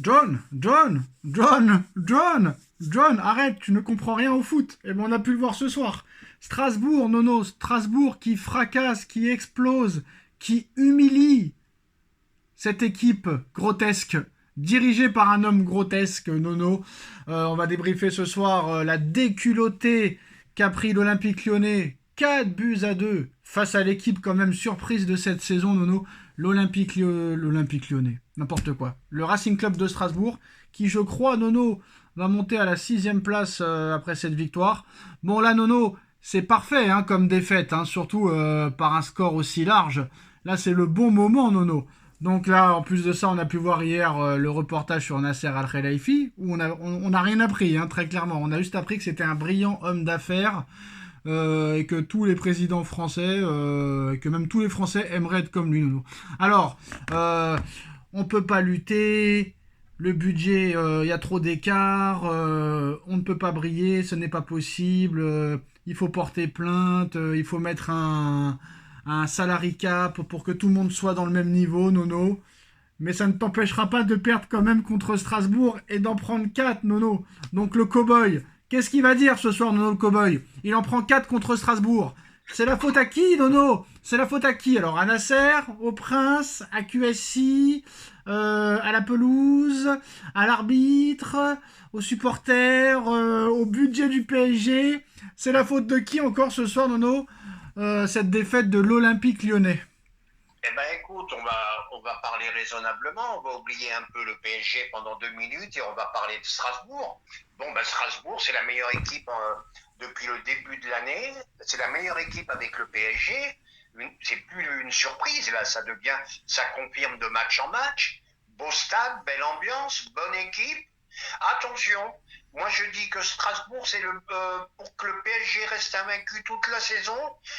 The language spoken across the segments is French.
John, arrête, tu ne comprends rien au foot. Eh ben, on a pu le voir ce soir. Strasbourg, Nono, Strasbourg qui fracasse, qui explose, qui humilie cette équipe grotesque, dirigée par un homme grotesque, Nono. On va débriefer ce soir la déculottée qu'a pris l'Olympique Lyonnais. 4-2 face à l'équipe quand même surprise de cette saison, Nono. L'Olympique Lyonnais, n'importe quoi. Le Racing Club de Strasbourg, qui je crois, Nono, va monter à la 6ème place après cette victoire. Bon là, Nono, c'est parfait hein, comme défaite, hein, surtout par un score aussi large. Là, c'est le bon moment, Nono. Donc là, en plus de ça, on a pu voir hier le reportage sur Nasser Al-Khelaifi, où on a rien appris, hein, très clairement. On a juste appris que c'était un brillant homme d'affaires, et que tous les présidents français, que même tous les Français aimeraient être comme lui, Nono. Alors, on peut pas lutter, le budget, il y a trop d'écart, on ne peut pas briller, ce n'est pas possible, il faut porter plainte, il faut mettre un salary cap pour que tout le monde soit dans le même niveau, Nono. Mais ça ne t'empêchera pas de perdre quand même contre Strasbourg et d'en prendre 4, Nono. Donc le cow-boy, qu'est-ce qu'il va dire ce soir, Nono le cow-boy? Il en prend 4 contre Strasbourg. C'est la faute à qui, Nono? C'est la faute à qui? Alors à Nasser, au Prince, à QSI, à la pelouse, à l'arbitre, aux supporters, au budget du PSG. C'est la faute de qui encore ce soir, Nono, cette défaite de l'Olympique Lyonnais? Eh ben écoute, on va parler raisonnablement, on va oublier un peu le PSG pendant 2 minutes et on va parler de Strasbourg. Bon, ben Strasbourg, c'est la meilleure équipe depuis le début de l'année, c'est la meilleure équipe avec le PSG. C'est plus une surprise, là, ça confirme de match en match. Beau stade, belle ambiance, bonne équipe. Attention, moi je dis que Strasbourg, pour que le PSG reste invaincu toute la saison,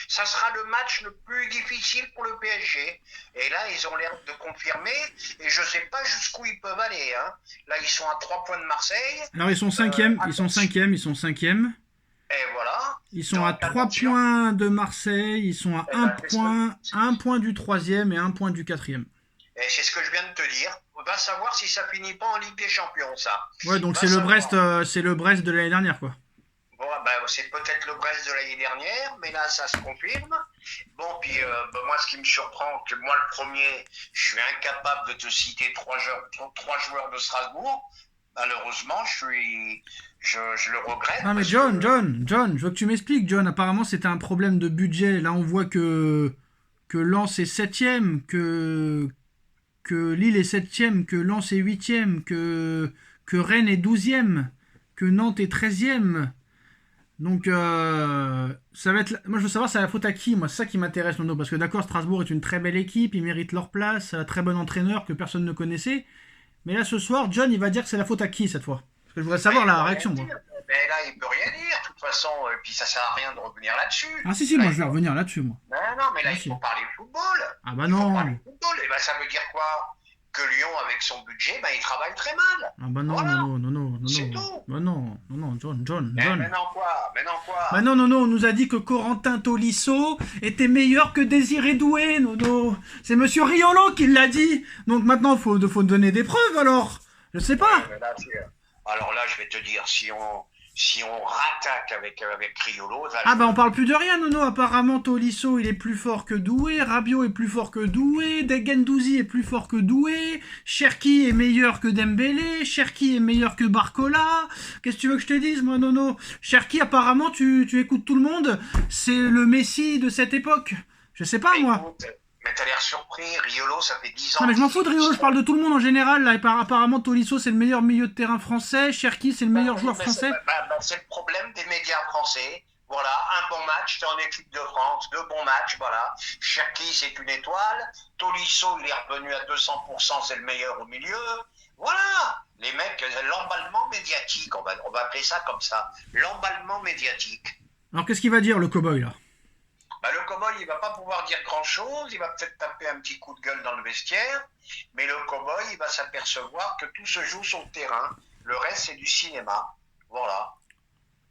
ça sera le match le plus difficile pour le PSG. Et là, ils ont l'air de confirmer, et je sais pas jusqu'où ils peuvent aller. Hein. Là, ils sont à 3 points de Marseille. Alors ils sont cinquièmes, ils sont cinquièmes. Et voilà. Ils sont à 3 points de Marseille, ils sont à un point du 3e et 1 point du 4e. Et c'est ce que je viens de te dire. On va savoir si ça finit pas en Ligue des Champions, ça. Ouais, donc c'est le Brest de l'année dernière, quoi. Bon, ben, c'est peut-être le Brest de l'année dernière, mais là, ça se confirme. Bon, puis moi, ce qui me surprend, que moi, le premier, je suis incapable de te citer 3 joueurs de Strasbourg. Malheureusement, je le regrette. Ah, mais John, je veux que tu m'expliques, John. Apparemment, c'était un problème de budget. Là, on voit que Lens est 7ème, que Lille est 7ème, que Lens est 8ème, que Rennes est 12ème, que Nantes est 13ème. Donc, ça va être. Moi, je veux savoir, c'est la faute à qui? Moi, c'est ça qui m'intéresse, Nono. Parce que d'accord, Strasbourg est une très belle équipe, ils méritent leur place, très bon entraîneur que personne ne connaissait. Mais là, ce soir, John, il va dire que c'est la faute à qui cette fois? Parce que je voudrais savoir la réaction, moi. Mais là, il peut rien dire, de toute façon, et puis ça sert à rien de revenir là-dessus. Ah si, là, moi je vais revenir là-dessus, moi. Non, mais là, il faut parler football. Ah bah non. Football. Et ben, ça veut dire quoi? Que Lyon, avec son budget, ben, il travaille très mal. Ah bah non, voilà. non. C'est tout. Bah non, John. Maintenant quoi? Bah non, on nous a dit que Corentin Tolisso était meilleur que Désiré Doué, Nono. C'est Monsieur Riolo qui l'a dit. Donc maintenant, faut donner des preuves, alors. Je sais pas. Alors là, je vais te dire, si on rattaque avec Riolo... Là, on parle plus de rien, Nono. Apparemment, Tolisso, il est plus fort que Doué. Rabiot est plus fort que Doué. Gendouzi est plus fort que Doué. Cherki est meilleur que Dembélé. Cherki est meilleur que Barcola. Qu'est-ce que tu veux que je te dise, moi, Nono? Cherki, apparemment, tu écoutes tout le monde. C'est le Messi de cette époque. Je sais pas, moi. Écoute, mais t'as l'air surpris, Riolo, ça fait 10 ans... Non mais je m'en fous de Riolo, je parle de tout le monde en général. Là, apparemment, Tolisso, c'est le meilleur milieu de terrain français. Cherki, c'est le meilleur joueur français. C'est le problème des médias français. Voilà, un bon match, t'es en équipe de France, 2 bons matchs, voilà. Cherki, c'est une étoile. Tolisso, il est revenu à 200%, c'est le meilleur au milieu. Voilà, les mecs, l'emballement médiatique, on va appeler ça comme ça. L'emballement médiatique. Alors, qu'est-ce qu'il va dire, le cow-boy, là? Le cow-boy, il va pas pouvoir dire grand-chose, il va peut-être taper un petit coup de gueule dans le vestiaire, mais le cow-boy, il va s'apercevoir que tout se joue sur le terrain. Le reste, c'est du cinéma. Voilà.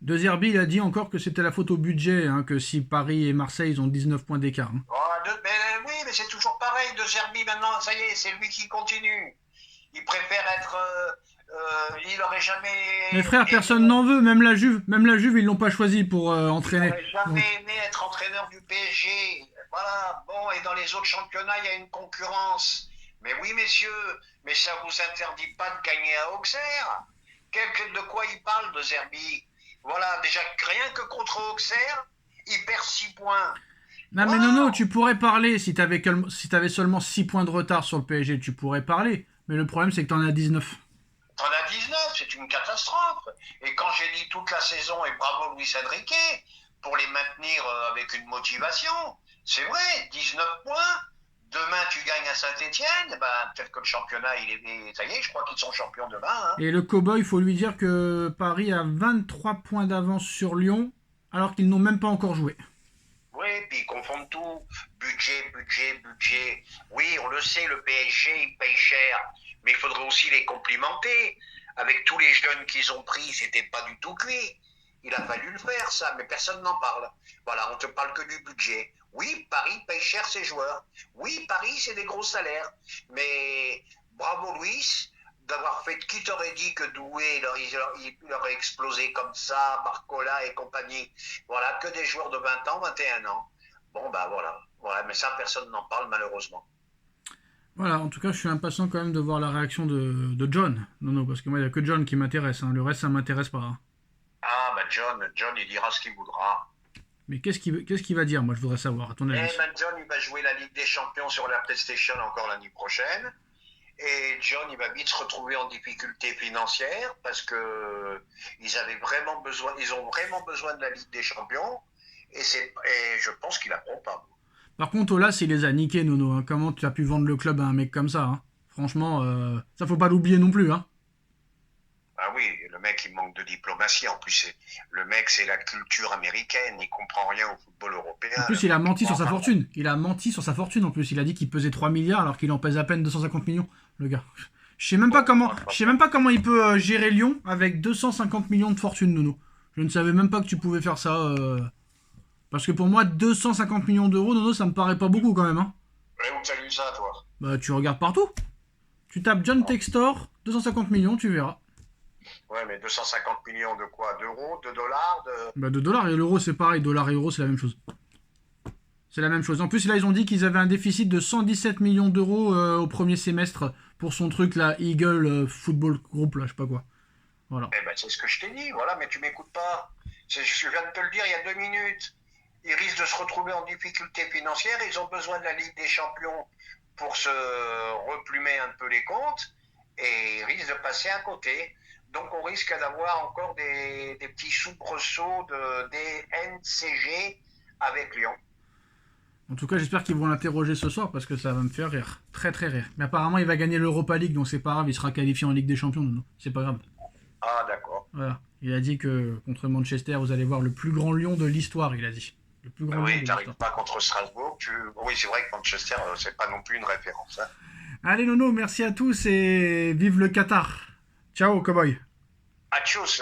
De Zerbi, il a dit encore que c'était la faute au budget, hein, que si Paris et Marseille, ils ont 19 points d'écart. Hein. Oui, mais c'est toujours pareil, De Zerbi, maintenant, ça y est, c'est lui qui continue. Il préfère être. Il aurait jamais. Mais frère, personne n'en veut, même la Juve, ils l'ont pas choisi pour Il entraîner. n'aurait jamais Donc, aimé être entraîneur du PSG. Voilà. Bon, et dans les autres championnats, il y a une concurrence. Mais oui, messieurs, mais ça vous interdit pas de gagner à Auxerre. De quoi il parle de Zerbi? Voilà, déjà, rien que contre Auxerre, il perd 6 points. non mais Voilà. Nono, tu pourrais parler si t'avais seulement 6 points de retard sur le PSG, tu pourrais parler. Mais le problème c'est que t'en as 19. T'en as 19, c'est une catastrophe. Et quand j'ai dit toute la saison, et bravo Luis Enrique, pour les maintenir avec une motivation, c'est vrai, 19 points. Demain, tu gagnes à Saint-Etienne, ben, peut-être que le championnat, ça y est, je crois qu'ils sont champions demain. Hein. Et le Cowboy, il faut lui dire que Paris a 23 points d'avance sur Lyon, alors qu'ils n'ont même pas encore joué. Oui, puis ils confondent tout. Budget, budget, budget. Oui, on le sait, le PSG, il paye cher. Mais il faudrait aussi les complimenter. Avec tous les jeunes qu'ils ont pris, c'était pas du tout cuit. Il a fallu le faire, ça, mais personne n'en parle. Voilà, on te parle que du budget. Oui, Paris paye cher ses joueurs. Oui, Paris, c'est des gros salaires. Mais bravo, Louis, d'avoir fait. Qui t'aurait dit que Doué, il aurait explosé comme ça, Barcola et compagnie. Voilà, que des joueurs de 20 ans, 21 ans. Bon, bah voilà. Voilà, mais ça, personne n'en parle, malheureusement. Voilà, en tout cas, je suis impatient quand même de voir la réaction de John. Non, parce que moi, il n'y a que John qui m'intéresse. Hein. Le reste, ça m'intéresse pas. Hein. Ah, bah John, il dira ce qu'il voudra. Mais qu'est-ce qu'il va dire, moi, je voudrais savoir, à ton avis. Eh ben, John, il va jouer la Ligue des Champions sur la PlayStation encore l'année prochaine. Et John, il va vite se retrouver en difficulté financière parce que ils ont vraiment besoin de la Ligue des Champions. Et je pense qu'il apprend pas. Par contre, Olas, il les a niqués, Nono. Hein. Comment tu as pu vendre le club à un mec comme ça hein. Franchement, ça faut pas l'oublier non plus. Hein. Ah oui, le mec, il manque de diplomatie. En plus, le mec, c'est la culture américaine. Il comprend rien au football européen. En plus, il a menti sur sa fortune. Il a menti sur sa fortune en plus. Il a dit qu'il pesait 3 milliards alors qu'il en pèse à peine 250 millions, le gars. Je sais même pas comment il peut gérer Lyon avec 250 millions de fortune, Nono. Je ne savais même pas que tu pouvais faire ça. Parce que pour moi, 250 millions d'euros, Nono, ça me paraît pas beaucoup quand même. Hein. Ouais, où t'as lu ça, toi? Bah, tu regardes partout. Tu tapes John Textor, 250 millions, tu verras. Ouais, mais 250 millions de quoi? D'euros? De dollars? Bah, de dollars et l'euro, c'est pareil. Dollar et euro, c'est la même chose. C'est la même chose. En plus, là, ils ont dit qu'ils avaient un déficit de 117 millions d'euros au premier semestre pour son truc, là, Eagle Football Group, là, je sais pas quoi. Voilà. Eh ben, c'est ce que je t'ai dit, voilà, mais tu m'écoutes pas. Je viens de te le dire il y a 2 minutes. Ils risquent de se retrouver en difficulté financière. Ils ont besoin de la Ligue des Champions pour se replumer un peu les comptes et ils risquent de passer à côté. Donc, on risque d'avoir encore des petits soubresauts des NCG avec Lyon. En tout cas, j'espère qu'ils vont l'interroger ce soir parce que ça va me faire rire. Très, très rire. Mais apparemment, il va gagner l'Europa League, donc c'est pas grave. Il sera qualifié en Ligue des Champions, non, c'est pas grave. Ah, d'accord. Voilà. Il a dit que contre Manchester, vous allez voir le plus grand lion de l'histoire, il a dit. Le plus grand lion Oui, de tu n'arrives l'histoire. pas contre Strasbourg. Oui, c'est vrai que Manchester, c'est pas non plus une référence. Hein. Allez, Nono, merci à tous et vive le Qatar. Ciao, cowboy. Adios,